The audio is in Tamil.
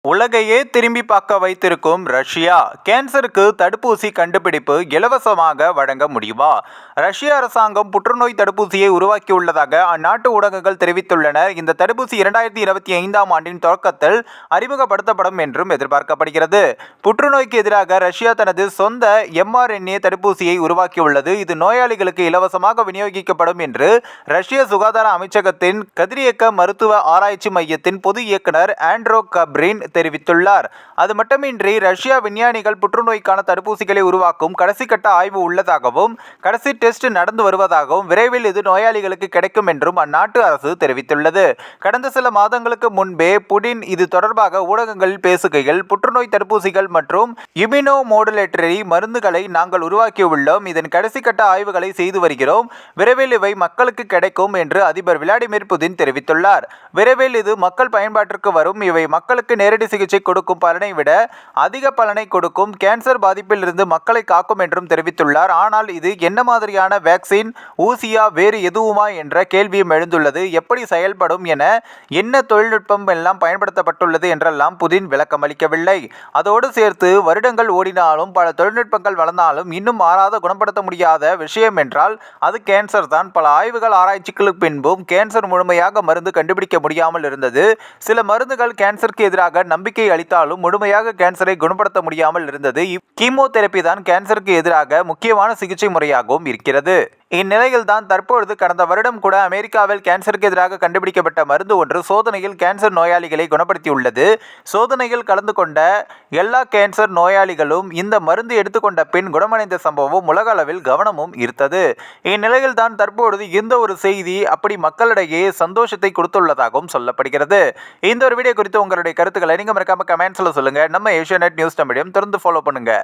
உலகையே திரும்பி பார்க்க வைத்திருக்கும் ரஷ்யா கேன்சருக்கு தடுப்பூசி கண்டுபிடிப்பு இலவசமாக வழங்க முடியுமா? ரஷ்ய அரசாங்கம் புற்றுநோய் தடுப்பூசியை உருவாக்கியுள்ளதாக அந்நாட்டு ஊடகங்கள் தெரிவித்துள்ளன. இந்த தடுப்பூசி 2025ஆம் ஆண்டின் தொடக்கத்தில் அறிமுகப்படுத்தப்படும் என்றும் எதிர்பார்க்கப்படுகிறது. புற்றுநோய்க்கு எதிராக ரஷ்யா தனது சொந்த mRNA தடுப்பூசியை உருவாக்கியுள்ளது. இது நோயாளிகளுக்கு இலவசமாக விநியோகிக்கப்படும் என்று ரஷ்ய சுகாதார அமைச்சகத்தின் கதிரியக்க மருத்துவ ஆராய்ச்சி மையத்தின் பொது இயக்குனர் ஆண்ட்ரோ கப்ரின் தெரிவித்துள்ளார். அது மட்டுமின்றி ரஷ்யா விஞ்ஞானிகள் புற்றுநோய்க்கான தடுப்பூசிகளை உருவாக்கும் கடைசி கட்ட ஆய்வு உள்ளதாகவும் கடைசி டெஸ்ட் நடந்து வருவதாகவும் விரைவில் இது நோயாளிகளுக்கு கிடைக்கும் என்றும் அந்நாட்டு அரசு தெரிவித்துள்ளது. கடந்த சில மாதங்களுக்கு முன்பே புடின் இது தொடர்பாக ஊடகங்களில் பேசுகையில், புற்றுநோய் தடுப்பூசிகள் மற்றும் இம்யூனோமோடுலேட்டரி மருந்துகளை நாங்கள் உருவாக்கியுள்ளோம். இதன் கடைசி கட்ட ஆய்வுகளை செய்து வருகிறோம். விரைவில் இவை மக்களுக்கு கிடைக்கும் என்று அதிபர் விளாடிமிர் புதின் தெரிவித்துள்ளார். விரைவில் இது மக்கள் பயன்பாட்டிற்கு வரும். இவை மக்களுக்கு நேரடி சிகிச்சை கொடுக்கும் பலனை விட அதிக பலனை கொடுக்கும். கேன்சர் பாதிப்பில் இருந்து மக்களை காக்கும் என்றும் தெரிவித்துள்ளார். ஆனால் இது என்ன மாதிரியான வேக்சின், ஊசியா, வேறு எதுவுமா என்ற கேள்வியும் எழுந்துள்ளது. எப்படி செயல்படும் என, என்ன தொழில்நுட்பம் எல்லாம் பயன்படுத்தப்பட்டுள்ளது என்றெல்லாம் புதின் விளக்கம் அளிக்கவில்லை. அதோடு சேர்த்து வருடங்கள் ஓடினாலும் பல தொழில்நுட்பங்கள் வளர்ந்தாலும் இன்னும் மாறாத குணப்படுத்த முடியாத விஷயம் என்றால் அது கேன்சர் தான். பல ஆய்வுகள் ஆராய்ச்சிகளுக்கு பின்பும் கேன்சர் முழுமையாக மருந்து கண்டுபிடிக்க முடியாமல் இருந்தது. சில மருந்துகள் கேன்சருக்கு எதிராக நம்பிக்கை அளித்தாலும் முழுமையாக கேன்சரை குணப்படுத்த முடியாமல் இருந்தது. கீமோதெரபி தான் கேன்சருக்கு எதிராக முக்கியமான சிகிச்சை முறையாகவும் இருக்கிறது. இந்நிலையில் தான் தற்பொழுது கடந்த வருடம் கூட அமெரிக்காவில் கேன்சருக்கு எதிராக கண்டுபிடிக்கப்பட்ட மருந்து ஒன்று சோதனையில் கேன்சர் நோயாளிகளை குணப்படுத்தியுள்ளது. சோதனையில் கலந்து கொண்ட எல்லா கேன்சர் நோயாளிகளும் இந்த மருந்து எடுத்துக்கொண்ட பின் குணமடைந்த சம்பவம் உலக அளவில் கவனமும் ஈர்த்தது. இந்நிலையில் தான் தற்பொழுது இந்த ஒரு செய்தி அப்படி மக்களிடையே சந்தோஷத்தை கொடுத்துள்ளதாகவும் சொல்லப்படுகிறது. இந்த ஒரு வீடியோ குறித்து உங்களுடைய கருத்துக்களை நீங்க மறக்காம கமெண்ட்ஸ்ல சொல்லுங்க. நம்ம ஏஷியா நெட் நியூஸ் தமிழையும் தொடர்ந்து ஃபாலோ பண்ணுங்க.